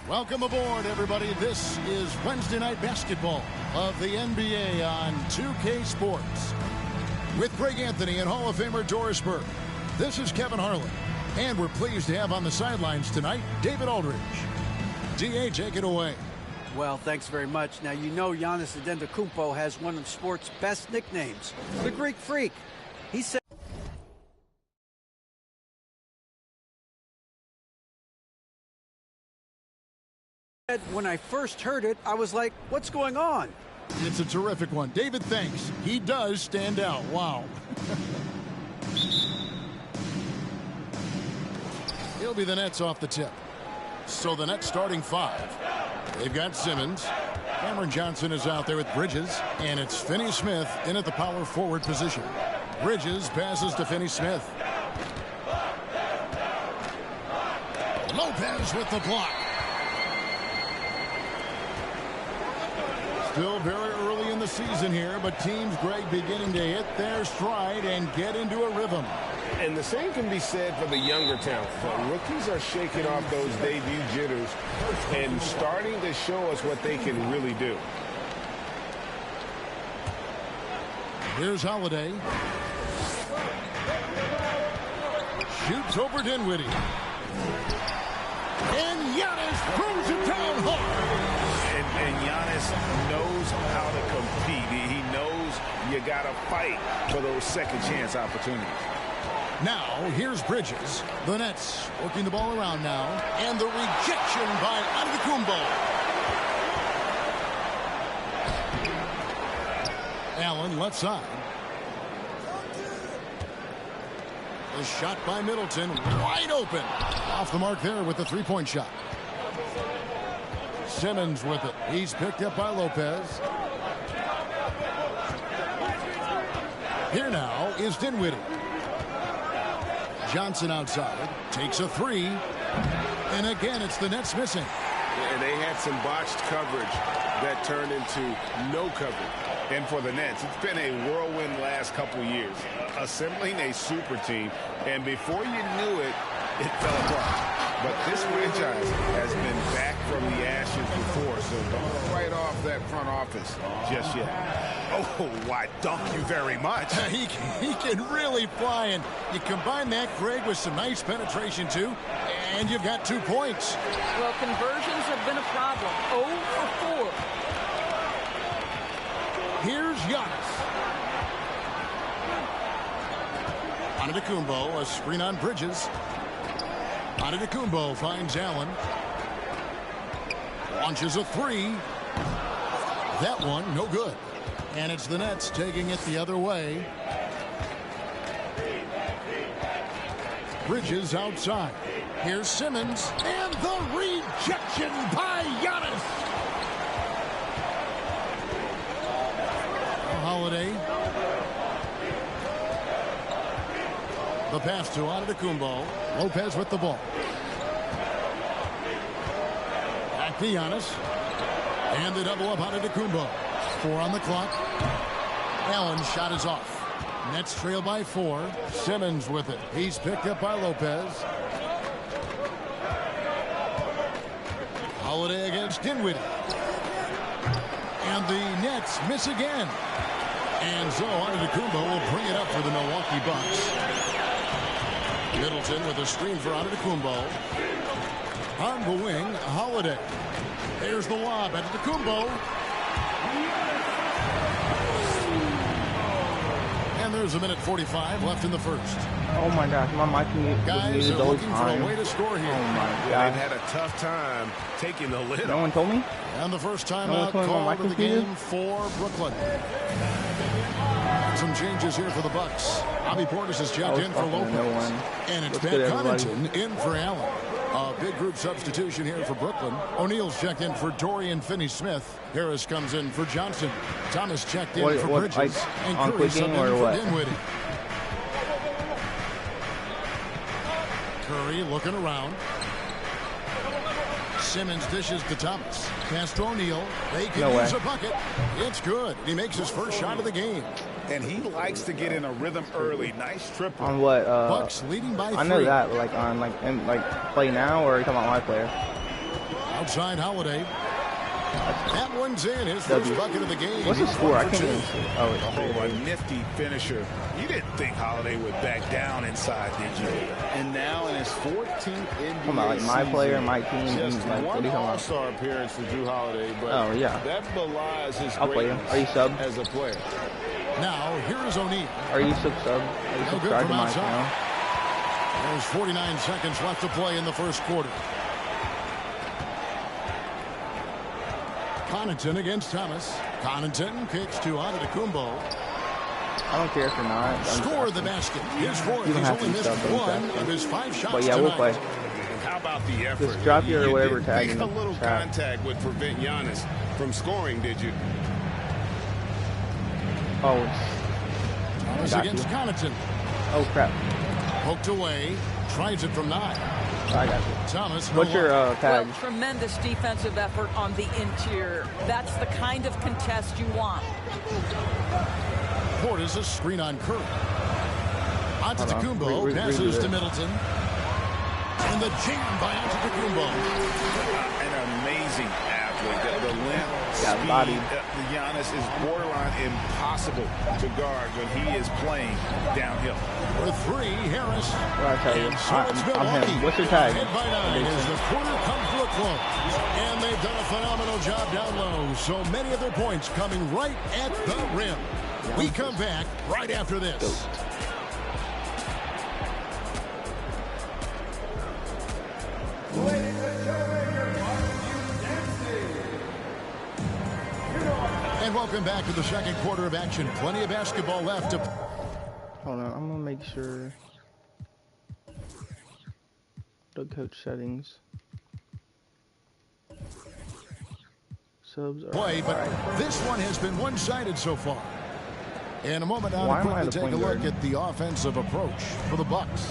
Welcome aboard, everybody. This is Wednesday Night Basketball of the NBA on 2K Sports. With Greg Anthony and Hall of Famer Doris Burke, this is Kevin Harlan. And we're pleased to have on the sidelines tonight, David Aldridge. DA, take it away. Well, thanks very much. Now, you know Giannis Antetokounmpo has one of sports' best nicknames, the Greek Freak. He said, when I first heard it, I was like, what's going on? It's a terrific one. David thinks he does stand out. Wow. He'll be the Nets off the tip. So the Nets starting five. They've got Simmons. Cameron Johnson is out there with Bridges. And it's Finney-Smith in at the power forward position. Bridges passes to Finney-Smith. Lopez with the block. Still very early in the season here, but teams, Greg, beginning to hit their stride and get into a rhythm. And the same can be said for the younger talent. The rookies are shaking off those debut jitters and starting to show us what they can really do. Here's Holiday. Shoots over Dinwiddie. And Giannis throws it down hard. And Giannis knows how to compete. He knows you got to fight for those second chance opportunities. Now, here's Bridges. The Nets working the ball around now. And the rejection by Antetokounmpo. Allen left side. The shot by Middleton. Wide open. Off the mark there with the three-point shot. Simmons with it. He's picked up by Lopez. Here now is Dinwiddie. Johnson outside. Takes a three. And again, it's the Nets missing. And they had some botched coverage that turned into no coverage. And for the Nets, it's been a whirlwind last couple years. Assembling a super team. And before you knew it, it fell apart. But this franchise has been back from the ashes before, so don't write off that front office just yet. Oh, why, thank you very much. He can really fly, and you combine that, Greg, with some nice penetration, too, and you've got 2 points. Well, conversions have been a problem. 0 for 4. Here's Giannis. Antetokounmpo, a screen on Bridges. Antetokounmpo finds Allen. Launches a three. That one, no good. And it's the Nets taking it the other way. Bridges outside. Here's Simmons. And the rejection by Giannis. Holiday. The pass to Antetokounmpo. Lopez with the ball. Back to Giannis. And the double up Antetokounmpo. 4 on the clock. Allen's shot is off. Nets trail by 4. Simmons with it. He's picked up by Lopez. Holiday against Dinwiddie. And the Nets miss again. And so Antetokounmpo will bring it up for the Milwaukee Bucks. Middleton with a screen for Antetokounmpo. On the wing, Holiday. There's the lob. Antetokounmpo. And there's a minute 45 left in the first. Oh my gosh, my mic guys are looking for a way to score here. Oh my They've god. had a tough time taking the lid No off. one told me? And the first time No one out told me my called in the computer? game for Brooklyn. Some changes here for the Bucks. Bobby Portis is checked in for Lopez. No one. And it's What's good, Pat everybody? Connaughton in for Allen. A big group substitution here for Brooklyn. O'Neal's checked in for Dorian Finney-Smith. Harris comes in for Johnson. Thomas checked in for Bridges. Like, and on Curry quick game subbed in or for what? Dinwiddie. Curry looking around. Simmons dishes to Thomas. Pass to O'Neal. They can No use way. a bucket. It's good. He makes his first shot of the game. And he likes to get in a rhythm early. Nice triple. On what? Bucks leading by 3. I know that, like on like play now, or are you talking about my player? Outside Holiday. That one's in. His first bucket of the game. What's the score? I can't even see. Oh, a nifty finisher. You didn't think Holiday would back down inside, did you? And now in his 14th NBA come on, like my player, my team, just like, one All-Star appearance for Drew Holiday, but that belies his greatness Are you sub? as a player. Now, here is O'Neal. Are you sub? Are you subscribed to my channel? There's 49 seconds left to play in the first quarter. Connaughton against Thomas. Connaughton kicks to Antetokounmpo. I don't care if you're not. Score the basket. His fourth. He's only missed one of his 5 shots but yeah, tonight. we'll play. How about the effort? Just drop your whatever tag in a little the chat. contact would prevent Giannis from scoring, did you? Oh. Thomas against Connaughton. Oh, crap. Poked away. Tries it from 9. I got you. Thomas. What's your tag? Well, tremendous defensive effort on the interior. That's the kind of contest you want. Portis a screen on Curry. Antetokounmpo passes to Middleton. And the jam by Antetokounmpo. An amazing athlete. The length, speed, body. Giannis is borderline impossible to guard when he is playing downhill. With 3, Harris. What I tell you? So it's I'm Milwaukee. him. What's your tag? 10 by 9 as the quarter comes to a close. And they've done a phenomenal job down low. So many of their points coming right at the rim. We come back right after this. And welcome back to the second quarter of action. Plenty of basketball left. Hold on, I'm gonna make sure. The coach settings. Subs are play, but this one has been one-sided so far. In a moment, I'll quickly take a look at the offensive approach for the Bucks.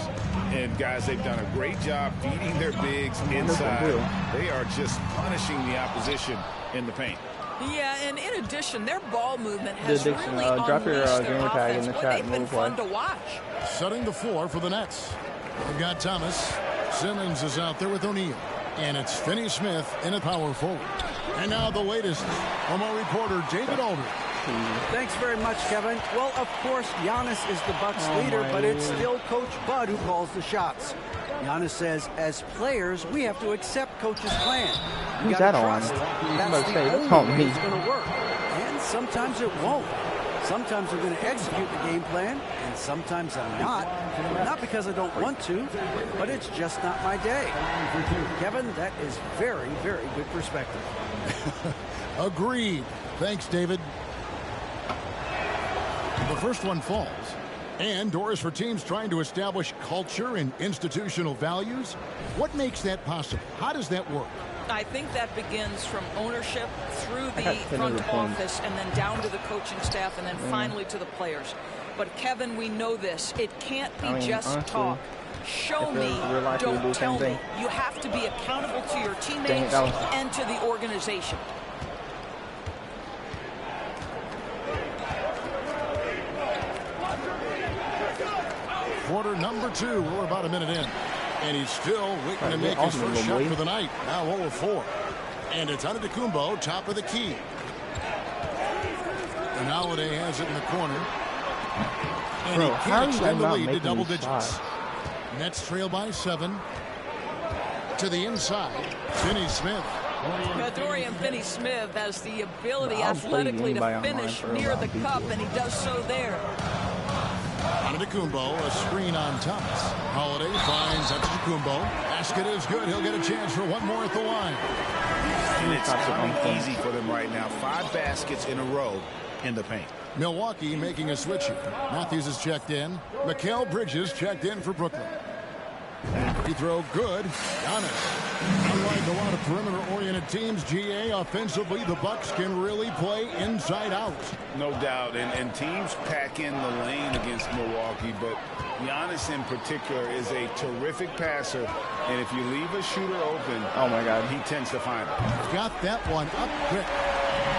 And guys, they've done a great job feeding their bigs inside. They are just punishing the opposition in the paint. Yeah, and in addition, their ball movement has drop your gamer tag in the chat and we'll play. Fun to watch. Setting the floor for the Nets. We've got Thomas. Simmons is out there with O'Neal. And it's Finney-Smith in a power forward. And now the latest from our reporter, David Aldridge. Thanks very much, Kevin. Well, of course, Giannis is the Bucks leader, but it's still Coach Bud who calls the shots. Giannis says, as players, we have to accept Coach's plan. Who's that on? That's the only way it's going to work. And sometimes it won't. Sometimes I'm going to execute the game plan, and sometimes I'm not. Not because I don't want to, but it's just not my day. Kevin, that is very, very good perspective. Agreed. Thanks, David. The first one falls. And doors for teams trying to establish culture and institutional values. What makes that possible? How does that work? I think that begins from ownership through the front office and then down to the coaching staff and then finally to the players. But, Kevin, we know this. It can't be just honestly, talk. Show me, don't tell me. You have to be accountable to your teammates and to the organization. Quarter number 2. We're about a minute in. And he's still waiting to make his first shot for the night. Now 0-4. And it's Antetokounmpo, top of the key. And Holiday has it in the corner. And he can't extend the lead to double digits. Nets trail by 7. To the inside, Finney-Smith. Dorian Finney-Smith has the ability athletically to finish near the cup, and he does so there. Antetokounmpo, a screen on Thomas. Holiday finds Antetokounmpo. Basket is good. He'll get a chance for one more at the line. And it's coming easy for them right now. 5 baskets in a row in the paint. Milwaukee making a switch here. Matthews is checked in. Mikal Bridges checked in for Brooklyn. Free throw good. Giannis. Unlike a lot of perimeter-oriented teams, GA, offensively, the Bucks can really play inside out. No doubt, and teams pack in the lane against Milwaukee, but Giannis in particular is a terrific passer, and if you leave a shooter open, oh my God, he tends to find it. Got that one up quick.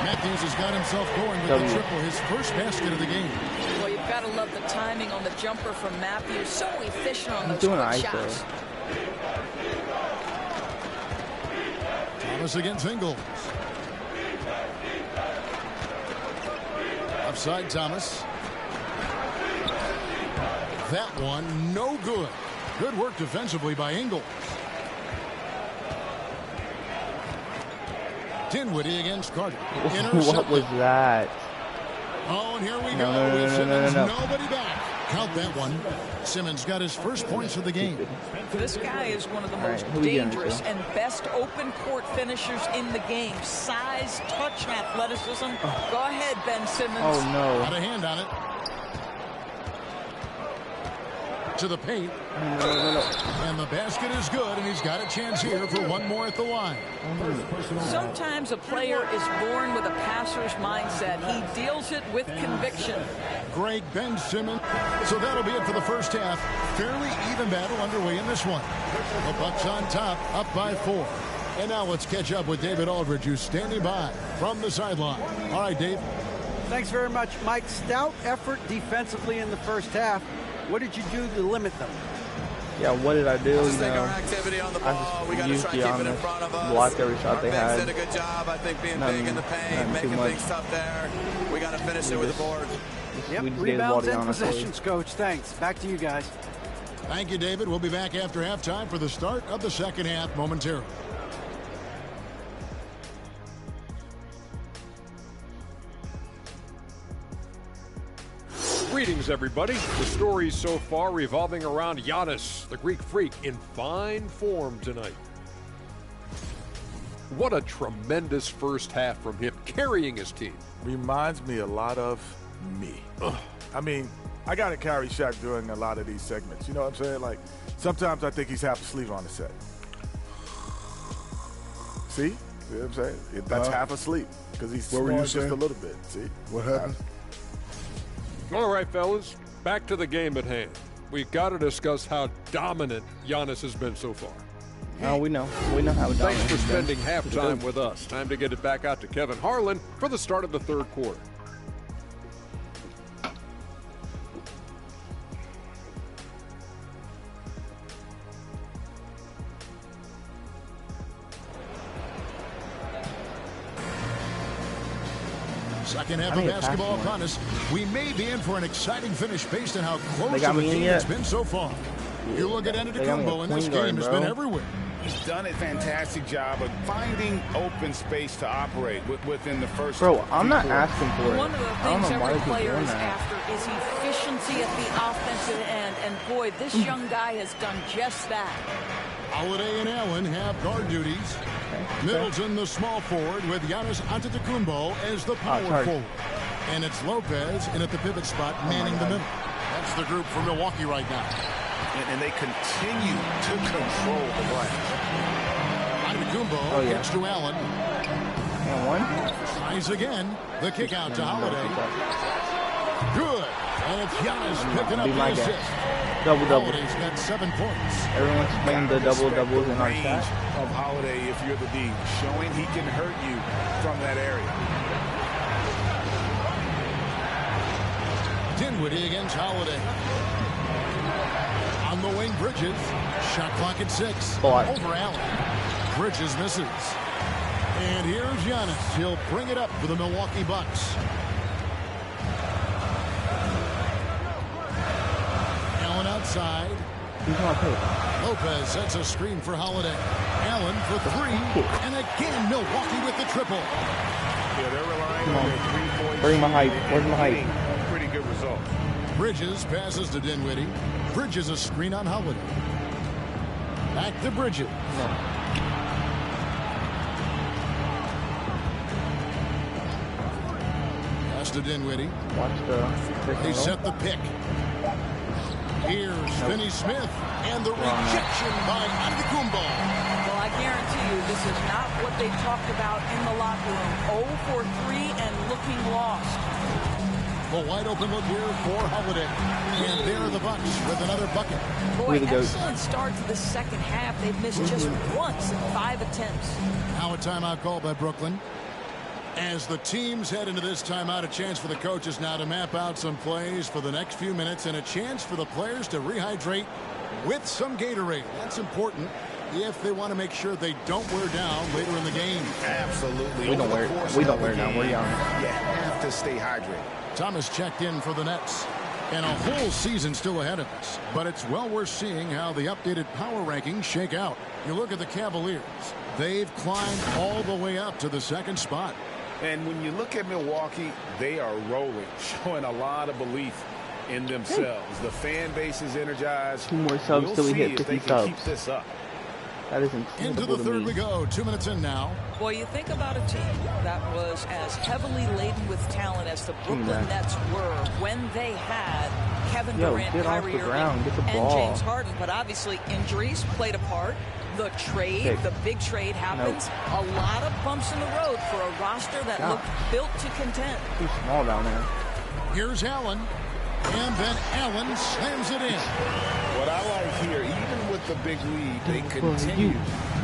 Matthews has got himself going with the triple, his first basket of the game. Well, you've got to love the timing on the jumper from Matthews. So efficient on those quick shots. Thomas against Ingles. Offside Thomas. That one no good. Good work defensively by Ingles. Dinwiddie against Carter. What was that? Oh, and here we go. No. Nobody back. Count that one. Simmons got his first points of the game. This guy is one of the most dangerous and best open court finishers in the game. Size, touch, and athleticism. Go ahead, Ben Simmons. Oh, no. Got a hand on it. To the paint. And the basket is good, and he's got a chance here for one more at the line. Sometimes a player is born with a passer's mindset. He deals it with conviction. Great Ben Simmons. So that'll be it for the first half. Fairly even battle underway in this one. The Bucks on top, up by 4. And now let's catch up with David Aldridge, who's standing by from the sideline. All right, Dave. Thanks very much, Mike. Stout effort defensively in the first half. What did you do to limit them? Yeah, what did I do? Just think our activity on the ball. We got to try to keep it in front of us. Blocked every shot they had. Did a good job, I think, being big in the paint, making things tough there. We got to finish it with the board. Yep, rebounds and possessions, Coach. Thanks. Back to you guys. Thank you, David. We'll be back after halftime for the start of the second half momentarily. Greetings, everybody. The stories so far revolving around Giannis, the Greek freak, in fine form tonight. What a tremendous first half from him, carrying his team. Reminds me a lot of me. I mean, I got to carry Shaq during a lot of these segments. You know what I'm saying? Like, sometimes I think he's half asleep on the set. See? You know what I'm saying? That's half asleep because he's snoring just a little bit. See? What happened? All right, fellas, back to the game at hand. We've got to discuss how dominant Giannis has been so far. Oh, we know. We know how dominant. Thanks for spending halftime with us. Time to get it back out to Kevin Harlan for the start of the third quarter. Second half of basketball upon us. We may be in for an exciting finish based on how close the game has been so far. You look at Antetokounmpo, and this game has been everywhere. He's done a fantastic job of finding open space to operate within the first. Bro, I'm not asking for it. One of the things every player is after is efficiency at the offensive end. And boy, this young guy has done just that. Holiday and Allen have guard duties. Middleton, the small forward, with Giannis Antetokounmpo as the power forward. And it's Lopez in at the pivot spot, manning the middle. That's the group for Milwaukee right now. And they continue to control the glass. Antetokounmpo gets to Allen. And one. Tries again. The kick out to Holiday. Good. And it's Giannis picking up the assist. Double-double. Holiday's got 7 points. Everyone's playing the double-doubles in our chat. Of Holiday, if you're the D, showing he can hurt you from that area. Dinwiddie against Holiday. On the wing, Bridges. Shot clock at 6. Over Allen. Bridges misses. And here's Giannis. He'll bring it up for the Milwaukee Bucks. Allen outside. Lopez sets a screen for Holiday. Allen for 3. And again, Milwaukee with the triple. Yeah, they're relying on their three-point. Bring my height. Where's my height? Pretty good result. Bridges passes to Dinwiddie. Bridges a screen on Holiday. Back to Bridges. Pass to Dinwiddie. They set the pick. Here's Finney Smith. And the rejection by Antetokounmpo. Well, I guarantee you this is not what they talked about in the locker room. 0 for 3 and looking lost. A wide open look here for Holiday. And there are the Bucks with another bucket. Boy, excellent start to the second half. They've missed just once in 5 attempts. Now a timeout called by Brooklyn. As the teams head into this timeout, a chance for the coaches now to map out some plays for the next few minutes and a chance for the players to rehydrate with some Gatorade. That's important if they want to make sure they don't wear down later in the game. Absolutely. We don't wear down. We're young. You have to stay hydrated. Thomas checked in for the Nets. And a whole season still ahead of us. But it's well worth seeing how the updated power rankings shake out. You look at the Cavaliers. They've climbed all the way up to the second spot. And when you look at Milwaukee, they are rolling, showing a lot of belief in themselves. The fan base is energized. 2 more subs till we hit 50 subs. Keep this up. That is incredible. Into the third we go. 2 minutes in now. Well, you think about a team that was as heavily laden with talent as the Brooklyn Nets were when they had Kevin Durant, Kyrie Irving, and James Harden. But obviously injuries played a part. The trade, the big trade happens. A lot of bumps in the road for a roster that looked built to contend. Too small down there. Here's Allen. And then Allen slams it in. What I like here, even with the big lead, they continue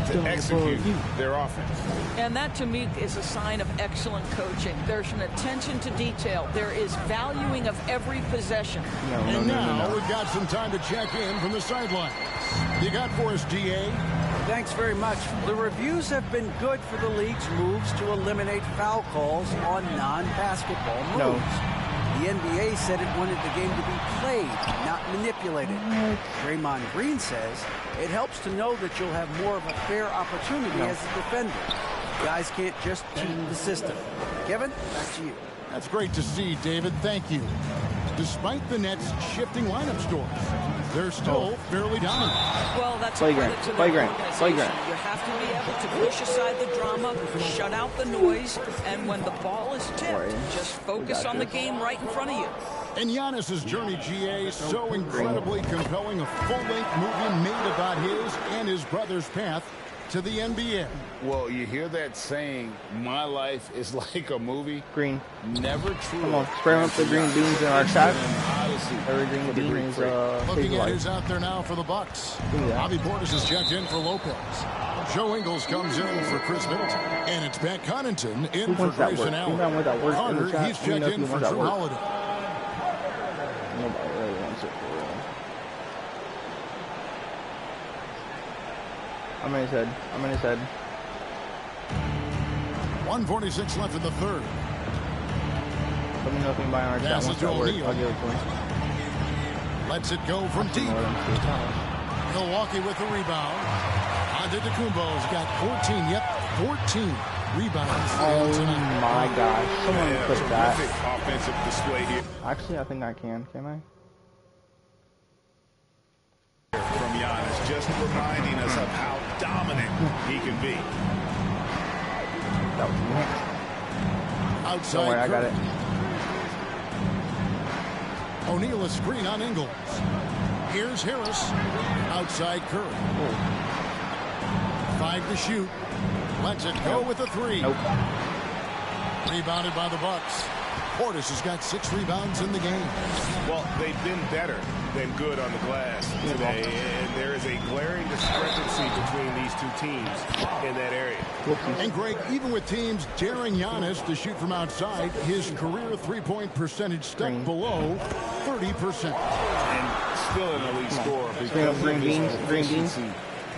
to execute their offense. And that, to me, is a sign of excellent coaching. There's an attention to detail. There is valuing of every possession. And now we've got some time to check in from the sidelines. You got for us, DA? Thanks very much. The reviews have been good for the league's moves to eliminate foul calls on non-basketball moves. The NBA said it wanted the game to be played, not manipulated. Draymond Green says it helps to know that you'll have more of a fair opportunity as a defender. Guys can't just cheat the system. Kevin, back to you. That's great to see, David. Thank you. Despite the Nets' shifting lineup stories, they're still fairly dominant. Well, that's a credit to the organization. You have to be able to push aside the drama, shut out the noise, and when the ball is tipped, just focus on the game right in front of you. And Giannis's journey, GA, so incredibly compelling. A full-length movie made about his and his brother's path to the NBA. Well, you hear that saying, my life is like a movie. Green. Never true. Come on, spray up the green beans in our chat. Every green bean is looking at who's out there now for the Bucks. Bobby Portis has checked in for Lopez. Joe Ingles comes in for Chris Middleton. And it's Pat Connaughton in for Grayson Allen. Hunter, he's checked in for Drew Holiday. Nobody really wants it for real. I'm in his head. 1:46 left in the third. Let me know if anybody in our chat wants that work. I'll give it to him. Lets it go from deep. Milwaukee with the rebound. Antetokounmpo's got 14. Yep, 14 rebounds. Oh my gosh. Someone put that. Offensive display here. Actually, I think I can. Can I? From Giannis, just reminding us of how dominant he can be. That was next. Outside. Don't worry, I got it. O'Neal a screen on Ingles. Here's Harris. Outside Curry. 5 to shoot. Lets it go with a 3. Nope. Rebounded by the Bucks. Portis has got 6 rebounds in the game. Well, they've been better than good on the glass today, and there is a glaring discrepancy between these two teams in that area. And Greg, even with teams daring Giannis to shoot from outside, his career three-point percentage stuck below 30%. And still an elite scorer because of his efficiency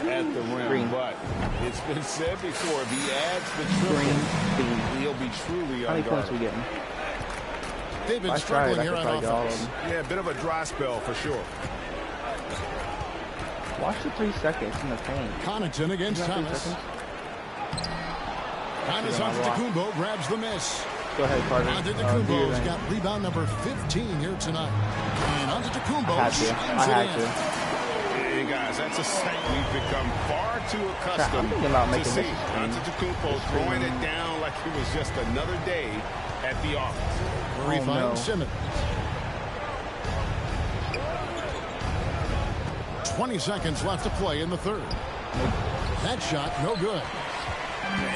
at the rim. But it's been said before, if he adds the triple, he'll be truly How many points are we getting? They've been struggling here on offense. Yeah, a bit of a dry spell for sure. Watch the 3 seconds in the paint. Connaughton against Thomas. Antetokounmpo grabs the miss. Go ahead, Carter. Antetokounmpo's got rebound number 15 here tonight. And Antetokounmpo I had to. Hey guys, that's a sight we've become far too accustomed to see. Antetokounmpo throwing it down like it was just another day at the office. Finds Simmons. 20 seconds left to play in the third. That shot, no good.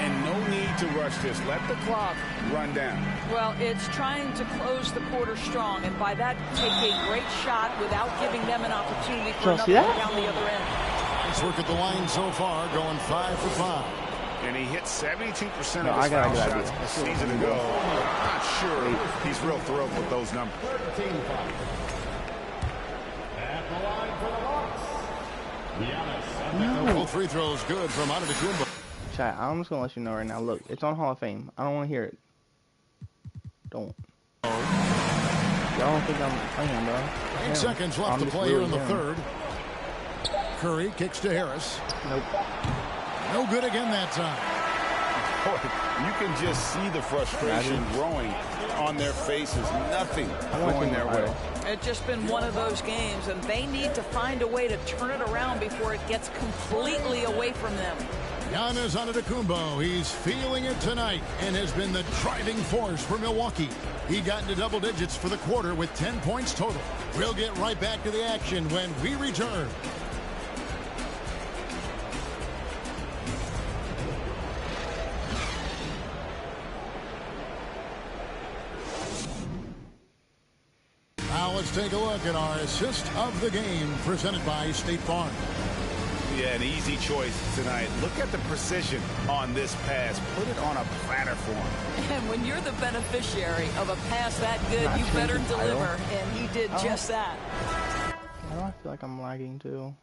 And no need to rush this. Let the clock run down. Well, it's trying to close the quarter strong, and by that, take a great shot without giving them an opportunity for another one down the other end. Let's look at the line so far, going 5 for 5. And he hit 72% of his foul shots a season ago. I'm not sure he's real thrilled with those numbers. No Both free throws good from Antetokounmpo. Chat, I'm just gonna let you know right now. Look, it's on Hall of Fame. I don't want to hear it. Don't. Y'all don't think I'm playing, bro. 8 seconds left to play here in the third. Curry kicks to Harris. Nope. No good again that time. You can just see the frustration growing on their faces. Nothing going their way. It's just been one of those games, and they need to find a way to turn it around before it gets completely away from them. Gianni Antetokounmpo, he's feeling it tonight and has been the driving force for Milwaukee. He got into double digits for the quarter with 10 points total. We'll get right back to the action when we return. Now let's take a look at our assist of the game presented by State Farm. Yeah, an easy choice tonight. Look at the precision on this pass. Put it on a platter for him. And when you're the beneficiary of a pass that good, you better deliver. And he did just that. I feel like I'm lagging too.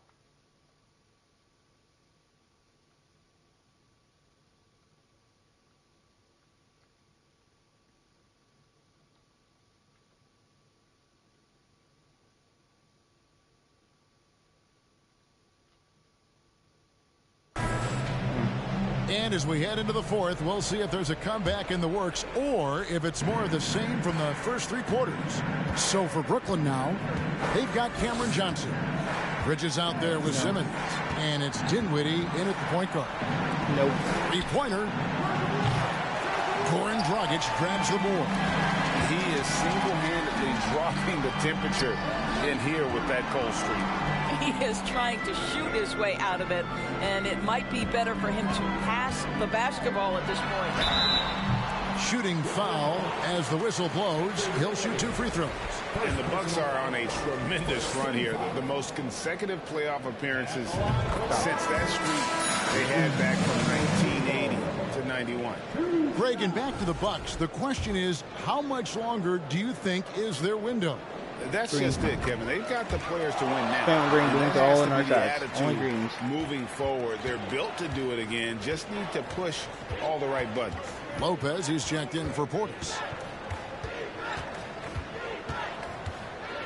And as we head into the fourth, we'll see if there's a comeback in the works or if it's more of the same from the first 3 quarters. So for Brooklyn now, they've got Cameron Johnson. Bridges out there with Simmons. And it's Dinwiddie in at the point guard. Nope. 3-pointer. Goran Dragic grabs the board. He is single-handedly dropping the temperature in here with that cold streak. He is trying to shoot his way out of it, and it might be better for him to pass the basketball at this point. Shooting foul as the whistle blows. He'll shoot 2 free throws. And the Bucks are on a tremendous run here. The most consecutive playoff appearances since that streak they had back from 1980 to 91. Greg, and back to the Bucks. The question is, how much longer do you think is their window? That's just it, Kevin. They've got the players to win now. Green beans all in our shots. Only greens. Moving forward, they're built to do it again. Just need to push all the right buttons. Lopez, he's checked in for Portis.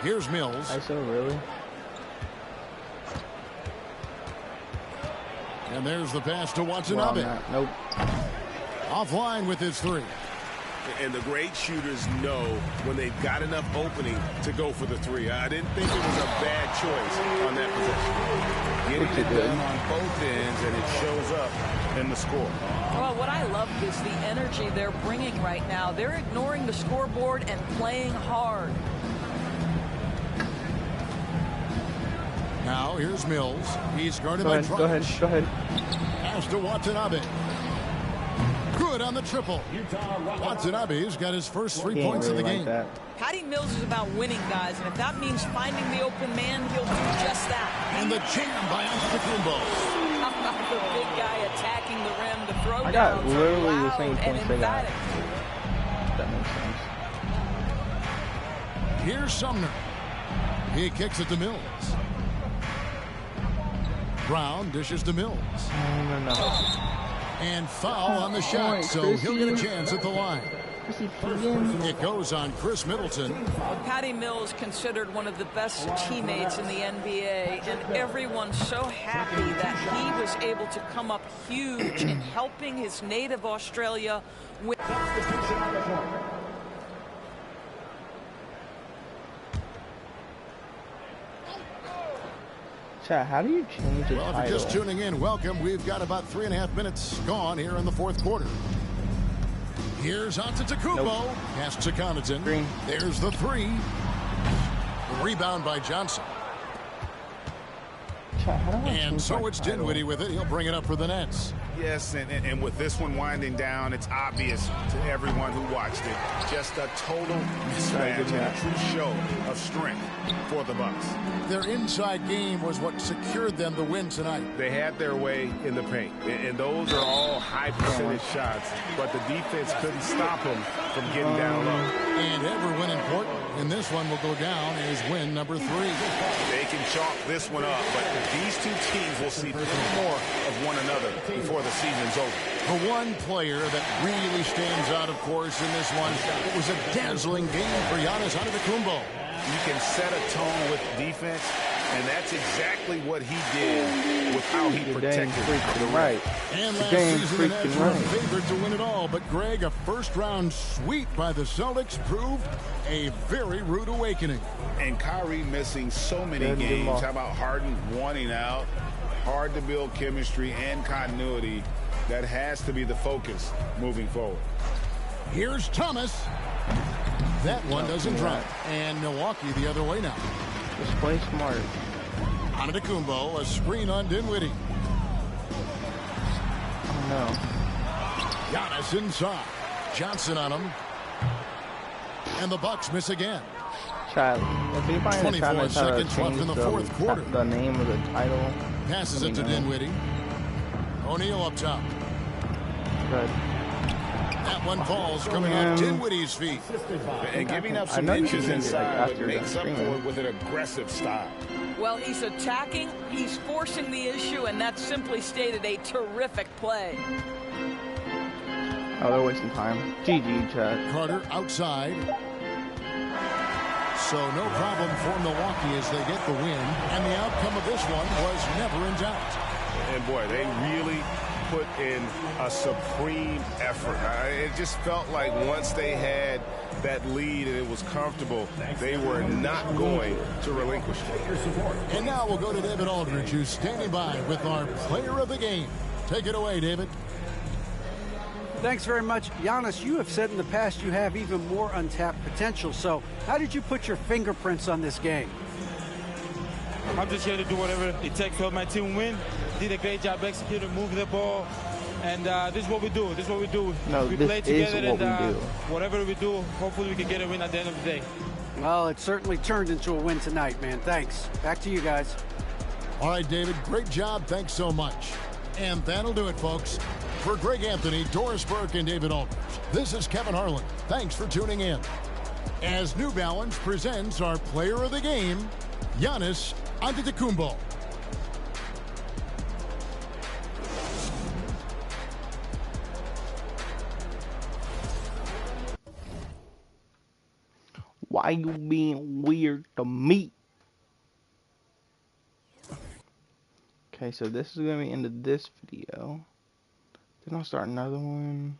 Here's Mills. ISO, really? And there's the pass to Watanabe. Nope. Offline with his 3. And the great shooters know when they've got enough opening to go for the 3. I didn't think it was a bad choice on that possession. Getting it done on both ends, and it shows up in the score. Well, what I love is the energy they're bringing right now. They're ignoring the scoreboard and playing hard. Now, here's Mills. He's guarded by Dragic. Go ahead. Pass to Watanabe. Good on the triple. Watanabe's got his first 3 points of the game. Patty Mills is about winning, guys, and if that means finding the open man, he'll do just that. And the jam by Antetokounmpo. The big guy attacking the rim to throw I down. got literally the same points they got. That makes sense. Here's Sumner. He kicks it to Mills. Brown dishes to Mills. No. And foul on the shot, so he'll get a chance at the line. It goes on Chris Middleton. Patty Mills considered one of the best teammates in the NBA, and everyone's so happy that he was able to come up huge in helping his native Australia win. How do you change the title? If you're just tuning in, welcome. We've got about 3.5 minutes gone here in the fourth quarter. Here's Antetokounmpo. Pass to Connaughton. Green. There's the 3. Rebound by Johnson. And so it's Dinwiddie with it. He'll bring it up for the Nets. Yes, and with this one winding down, it's obvious to everyone who watched it. Just a total mismatch and a true show of strength for the Bucks. Their inside game was what secured them the win tonight. They had their way in the paint, and those are all high percentage shots, but the defense couldn't stop them from getting down low. And ever when important, And this one will go down as win number 3. They can chalk this one up, but these two teams will see plenty more of one another before the season's over. The one player that really stands out, of course, in this one, it was a dazzling game for Giannis Antetokounmpo. You can set a tone with defense, and that's exactly what he did with how he protected the right. And last season, the Nets were favored to win it all, but Greg, a first-round sweep by the Celtics proved a very rude awakening. And Kyrie missing so many games. How about Harden wanting out? Hard to build chemistry and continuity. That has to be the focus moving forward. Here's Thomas. That one doesn't drop. And Milwaukee the other way now. Just play smart. Antetokounmpo, a screen on Dinwiddie. Oh, no. Giannis inside. Johnson on him. And the Bucks miss again. Child, if anybody in the chat knows how to change in the fourth quarter. The name of the title. Passes it to Dinwiddie. O'Neal up top. Good. That one falls coming off Dinwiddie's feet. And giving up some inches inside, but makes up for it with an aggressive style. Well, he's attacking, he's forcing the issue, and that's simply stated a terrific play. Oh, they're wasting time. GG, Chad. Carter outside. So no problem for Milwaukee as they get the win. And the outcome of this one was never in doubt. And boy, they really put in a supreme effort. It just felt like once they had that lead and it was comfortable, they were not going to relinquish it. And now we'll go to David Aldridge, who's standing by with our player of the game. Take it away, David. Thanks very much. Giannis, you have said in the past you have even more untapped potential. So how did you put your fingerprints on this game? I'm just here to do whatever it takes to help my team win. Did a great job executing, moving the ball. And this is what we do. This is what we do. No, we play together and whatever we do, hopefully we can get a win at the end of the day. Well, it certainly turned into a win tonight, man. Thanks. Back to you guys. All right, David, great job. Thanks so much. And that'll do it, folks. For Greg Anthony, Doris Burke, and David Aldridge, this is Kevin Harlan. Thanks for tuning in. As New Balance presents our player of the game, Giannis Antetokounmpo. Why you being weird to me? Okay, so this is going to be the end of this video. Then I'll start another one.